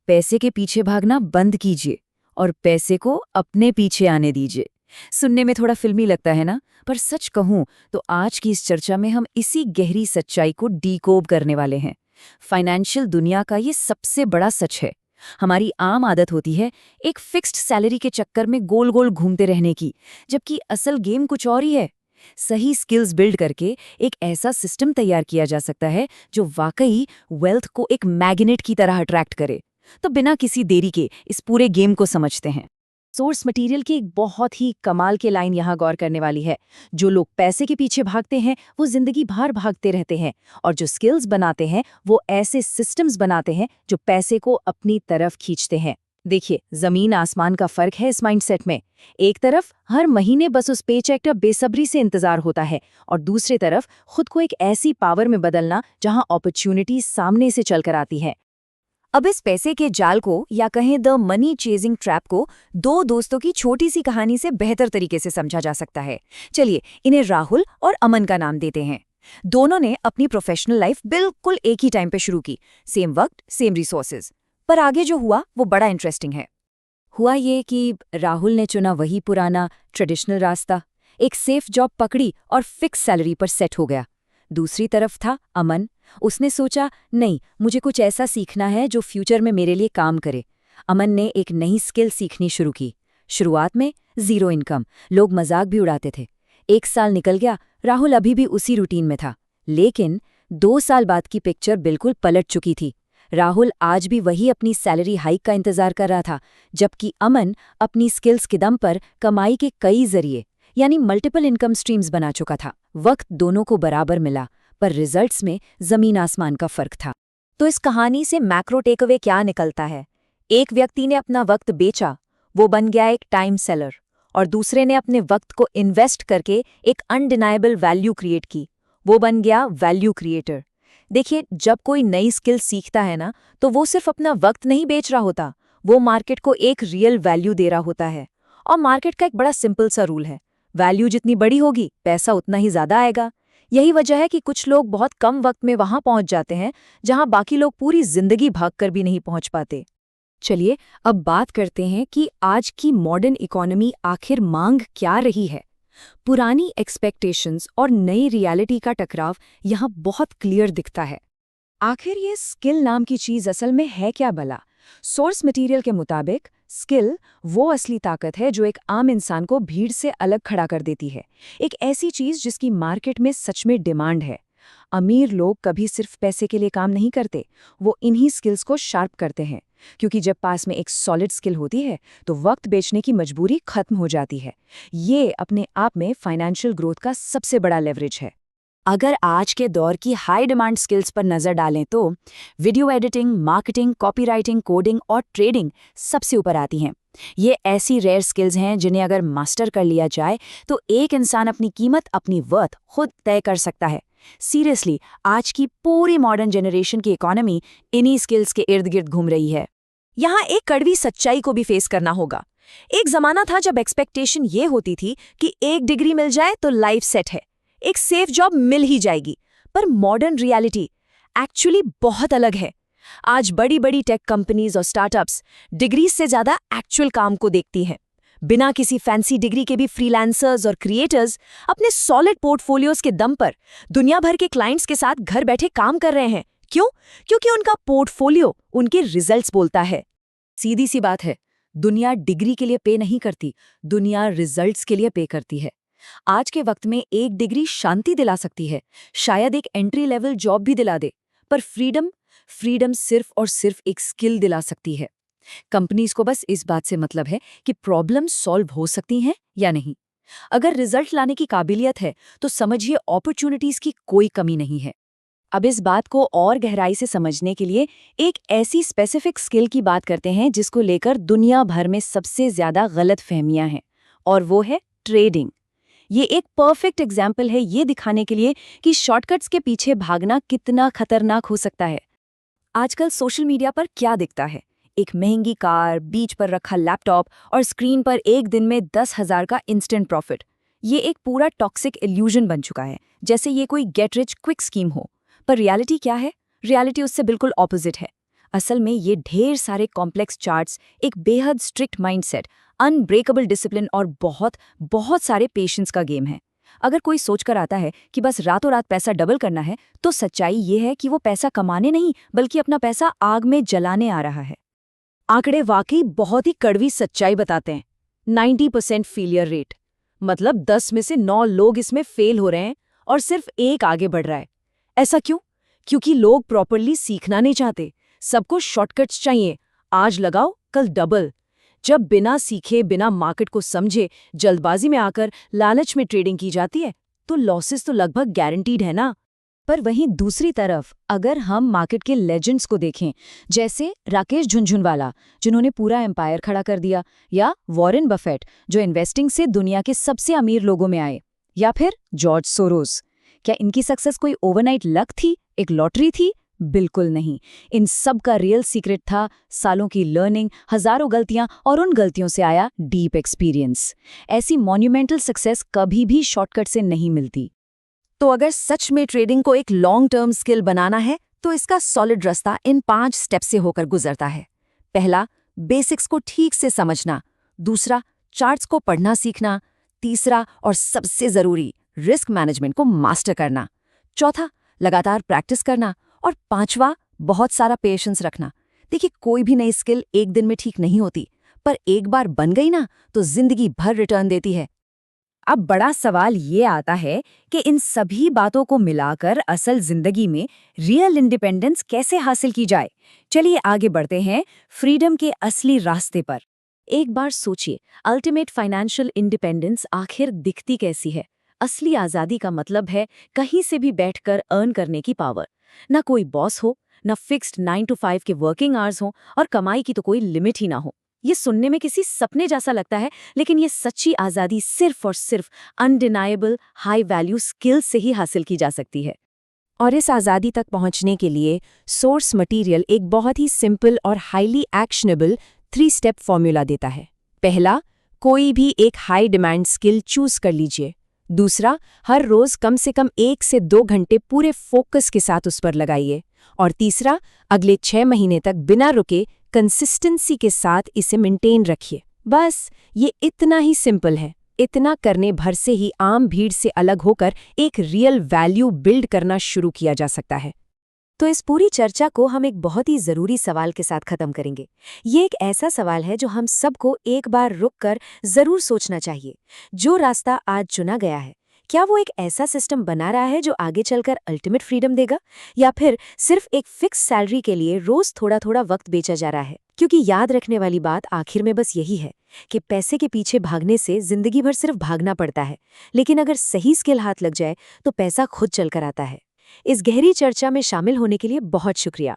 पैसे के पीछे भागना बंद कीजिए और पैसे को अपने पीछे आने दीजिए। सुनने में थोड़ा फिल्मी लगता है ना, पर सच कहूं तो आज की इस चर्चा में हम इसी गहरी सच्चाई को डीकोड करने वाले हैं। फाइनेंशियल दुनिया का ये सबसे बड़ा सच है। हमारी आम आदत होती है एक फिक्स्ड सैलरी के चक्कर में गोल गोल घूमते रहने की, जबकि असल गेम कुछ और ही है। सही स्किल्स बिल्ड करके एक ऐसा सिस्टम तैयार किया जा सकता है जो वाकई वेल्थ को एक मैग्नेट की तरह अट्रैक्ट करे। तो बिना किसी देरी के इस पूरे गेम को समझते हैं। सोर्स मटेरियल की एक बहुत ही कमाल के लाइन यहाँ गौर करने वाली है। जो लोग पैसे के पीछे भागते हैं वो जिंदगी भर भागते रहते हैं, और जो स्किल्स बनाते हैं वो ऐसे सिस्टम्स बनाते हैं जो पैसे को अपनी तरफ खींचते हैं। देखिए, जमीन आसमान का फर्क है इस माइंडसेट में। एक तरफ हर महीने बस उस पेचेक का बेसब्री से इंतजार होता है, और दूसरी तरफ खुद को एक ऐसी पावर में बदलना जहां अपॉर्चुनिटी सामने से चलकर आती है। अब इस पैसे के जाल को, या कहें द मनी चेजिंग ट्रैप को, दो दोस्तों की छोटी सी कहानी से बेहतर तरीके से समझा जा सकता है। चलिए इन्हें राहुल और अमन का नाम देते हैं। दोनों ने अपनी प्रोफेशनल लाइफ बिल्कुल एक ही टाइम पे शुरू की, सेम वक्त, सेम रिसोर्सेज। पर आगे जो हुआ वो बड़ा इंटरेस्टिंग है। हुआ ये कि राहुल ने चुना वही पुराना ट्रेडिशनल रास्ता, एक सेफ जॉब पकड़ी और फिक्स सैलरी पर सेट हो गया। दूसरी तरफ था अमन। उसने सोचा, नहीं, मुझे कुछ ऐसा सीखना है जो फ्यूचर में मेरे लिए काम करे। अमन ने एक नई स्किल सीखनी शुरू की। शुरुआत में जीरो इनकम, लोग मजाक भी उड़ाते थे। 1 साल निकल गया, राहुल अभी भी उसी रूटीन में था। लेकिन 2 साल बाद की पिक्चर बिल्कुल पलट चुकी थी। राहुल आज भी वही अपनी सैलरी हाइक का इंतजार कर रहा था, जबकि अमन अपनी स्किल्स के दम पर कमाई के कई जरिए, यानी मल्टीपल इनकम स्ट्रीम्स बना चुका था। वक्त दोनों को बराबर मिला, पर रिजल्ट्स में जमीन आसमान का फर्क था। तो इस कहानी से मैक्रो टेकअवे क्या निकलता है? एक व्यक्ति ने अपना वक्त बेचा, वो बन गया एक टाइम सेलर, और दूसरे ने अपने वक्त को इन्वेस्ट करके एक अनडिनाइबल वैल्यू क्रिएट की, वो बन गया वैल्यू क्रिएटर। देखिए, जब कोई नई स्किल सीखता है ना, तो वो सिर्फ अपना वक्त नहीं बेच रहा होता, वो मार्केट को एक रियल वैल्यू दे रहा होता है। और मार्केट का एक बड़ा सिंपल सा रूल है, वैल्यू जितनी बड़ी होगी पैसा उतना ही ज्यादा आएगा। यही वजह है कि कुछ लोग बहुत कम वक्त में वहां पहुंच जाते हैं जहां बाकी लोग पूरी जिंदगी भागकर भी नहीं पहुंच पाते। चलिए अब बात करते हैं कि आज की मॉडर्न इकोनॉमी आखिर मांग क्या रही है। पुरानी एक्सपेक्टेशंस और नई रियलिटी का टकराव यहाँ बहुत क्लियर दिखता है। आखिर ये स्किल नाम की चीज असल में है क्या भला? सोर्स मटेरियल के मुताबिक स्किल वो असली ताकत है जो एक आम इंसान को भीड़ से अलग खड़ा कर देती है। एक ऐसी चीज जिसकी मार्केट में सच में डिमांड है। अमीर लोग कभी सिर्फ पैसे के लिए काम नहीं करते, वो इन्हीं स्किल्स को शार्प करते हैं, क्योंकि जब पास में एक सॉलिड स्किल होती है तो वक्त बेचने की मजबूरी खत्म हो जाती है। ये अपने आप में फाइनेंशियल ग्रोथ का सबसे बड़ा लेवरेज है। अगर आज के दौर की हाई डिमांड स्किल्स पर नजर डालें तो video editing, marketing, copywriting, coding और ट्रेडिंग सबसे ऊपर आती हैं। ये ऐसी रेयर स्किल्स हैं जिन्हें अगर मास्टर कर लिया जाए तो एक इंसान अपनी कीमत, अपनी वर्थ खुद तय कर सकता है। सीरियसली, आज की पूरी मॉडर्न जनरेशन की इकोनॉमी इन्हीं स्किल्स के इर्द गिर्द घूम रही है। यहाँ एक कड़वी सच्चाई को भी फेस करना होगा। एक जमाना था जब एक्सपेक्टेशन ये होती थी कि एक डिग्री मिल जाए तो लाइफ सेट है, एक सेफ जॉब मिल ही जाएगी। पर मॉडर्न रियलिटी एक्चुअली बहुत अलग है। आज बड़ी बड़ी टेक कंपनीज और स्टार्टअप्स डिग्री से ज्यादा एक्चुअल काम को देखती हैं। बिना किसी फैंसी डिग्री के भी फ्रीलांसर्स और क्रिएटर्स अपने सॉलिड पोर्टफोलियोज के दम पर दुनिया भर के क्लाइंट्स के साथ घर बैठे काम कर रहे हैं। क्यों? क्योंकि उनका पोर्टफोलियो उनके रिजल्ट्स बोलता है। सीधी सी बात है, दुनिया डिग्री के लिए पे नहीं करती, दुनिया रिजल्ट्स के लिए पे करती है। आज के वक्त में एक डिग्री शांति दिला सकती है, शायद एक एंट्री लेवल जॉब भी दिला दे, पर फ्रीडम सिर्फ और सिर्फ एक स्किल दिला सकती है। कंपनीज को बस इस बात से मतलब है कि प्रॉब्लम सॉल्व हो सकती हैं या नहीं। अगर रिजल्ट लाने की काबिलियत है तो समझिए अपॉर्चुनिटीज की कोई कमी नहीं है। अब इस बात को और गहराई से समझने के लिए एक ऐसी स्पेसिफिक स्किल की बात करते हैं जिसको लेकर दुनिया भर में सबसे ज्यादा गलतफहमियां हैं, और वो है ट्रेडिंग। ये एक परफेक्ट एग्जाम्पल है ये दिखाने के लिए कि शॉर्टकट्स के पीछे भागना कितना खतरनाक हो सकता है। आजकल सोशल मीडिया पर क्या दिखता है? एक महंगी कार, बीच पर रखा लैपटॉप और स्क्रीन पर एक दिन में 10,000 का इंस्टेंट प्रॉफिट। ये एक पूरा टॉक्सिक इल्यूजन बन चुका है, जैसे ये कोई गेट रिच क्विक स्कीम हो। पर रियलिटी क्या है? रियलिटी उससे बिल्कुल ऑपोजिट है। असल में ये ढेर सारे कॉम्प्लेक्स चार्ट्स, एक बेहद स्ट्रिक्ट माइंडसेट, अनब्रेकेबल डिसिप्लिन और बहुत बहुत सारे पेशेंस का गेम है। अगर कोई सोचकर आता है कि बस रातों रात पैसा डबल करना है, तो सच्चाई ये है कि वो पैसा कमाने नहीं बल्कि अपना पैसा आग में जलाने आ रहा है। आंकड़े वाकई बहुत ही कड़वी सच्चाई बताते हैं। 90% फेलियर रेट, मतलब 10 में से 9 लोग इसमें फेल हो रहे हैं और सिर्फ एक आगे बढ़ रहा है। ऐसा क्यों? क्योंकि लोग प्रॉपरली सीखना नहीं चाहते। सबको शॉर्टकट्स चाहिए, आज लगाओ कल डबल। जब बिना सीखे, बिना मार्केट को समझे, जल्दबाजी में आकर लालच में ट्रेडिंग की जाती है, तो लॉसेस तो लगभग गारंटीड है ना। पर वहीं दूसरी तरफ अगर हम मार्केट के लेजेंड्स को देखें, जैसे राकेश झुनझुनवाला जिन्होंने पूरा एम्पायर खड़ा कर दिया, या वॉरेन बफेट जो इन्वेस्टिंग से दुनिया के सबसे अमीर लोगों में आए, या फिर जॉर्ज सोरोस, क्या इनकी सक्सेस कोई ओवरनाइट लक थी, एक लॉटरी थी? बिल्कुल नहीं। इन सब का रियल सीक्रेट था सालों की लर्निंग, हजारों गलतियां और उन गलतियों से आया डीप एक्सपीरियंस। ऐसी मॉन्यूमेंटल सक्सेस कभी भी शॉर्टकट से नहीं मिलती। तो अगर सच में ट्रेडिंग को एक लॉन्ग टर्म स्किल बनाना है, तो इसका सॉलिड रास्ता इन 5 स्टेप से होकर गुजरता है। पहला, बेसिक्स को ठीक से समझना। दूसरा, चार्ट्स को पढ़ना सीखना। तीसरा और सबसे जरूरी, रिस्क मैनेजमेंट को मास्टर करना। चौथा, लगातार प्रैक्टिस करना। और पांचवा, बहुत सारा पेशेंस रखना। देखिए, कोई भी नई स्किल एक दिन में ठीक नहीं होती, पर एक बार बन गई ना, तो जिंदगी भर रिटर्न देती है। अब बड़ा सवाल ये आता है कि इन सभी बातों को मिलाकर असल जिंदगी में रियल इंडिपेंडेंस कैसे हासिल की जाए। चलिए आगे बढ़ते हैं फ्रीडम के असली रास्ते पर। एक बार सोचिए, अल्टीमेट फाइनेंशियल इंडिपेंडेंस आखिर दिखती कैसी है? असली आज़ादी का मतलब है कहीं से भी बैठकर अर्न करने की पावर। ना कोई बॉस हो, ना फिक्स्ड 9 to 5 के वर्किंग आवर्स हो, और कमाई की तो कोई लिमिट ही ना हो। ये सुनने में किसी सपने जैसा लगता है, लेकिन ये सच्ची आज़ादी सिर्फ और सिर्फ अनडिनाएबल हाई वैल्यू स्किल्स से ही हासिल की जा सकती है। और इस आज़ादी तक पहुंचने के लिए सोर्स मटेरियल एक बहुत ही सिंपल और हाईली एक्शनेबल 3 स्टेप फॉर्मूला देता है। पहला, कोई भी एक हाई डिमांड स्किल चूज कर लीजिए। दूसरा, हर रोज कम से कम 1 से 2 घंटे पूरे फोकस के साथ उस पर लगाइए। और तीसरा, अगले 6 महीने तक बिना रुके कंसिस्टेंसी के साथ इसे मेंटेन रखिए। बस ये इतना ही सिंपल है। इतना करने भर से ही आम भीड़ से अलग होकर एक रियल वैल्यू बिल्ड करना शुरू किया जा सकता है। तो इस पूरी चर्चा को हम एक बहुत ही ज़रूरी सवाल के साथ ख़त्म करेंगे। ये एक ऐसा सवाल है जो हम सबको एक बार रुककर ज़रूर सोचना चाहिए। जो रास्ता आज चुना गया है, क्या वो एक ऐसा सिस्टम बना रहा है जो आगे चलकर अल्टीमेट फ्रीडम देगा, या फिर सिर्फ एक फिक्स सैलरी के लिए रोज़ थोड़ा थोड़ा वक्त बेचा जा रहा है? क्योंकि याद रखने वाली बात आखिर में बस यही है कि पैसे के पीछे भागने से जिंदगी भर सिर्फ भागना पड़ता है, लेकिन अगर सही स्किल हाथ लग जाए तो पैसा खुद चलकर आता है। इस गहरी चर्चा में शामिल होने के लिए बहुत शुक्रिया।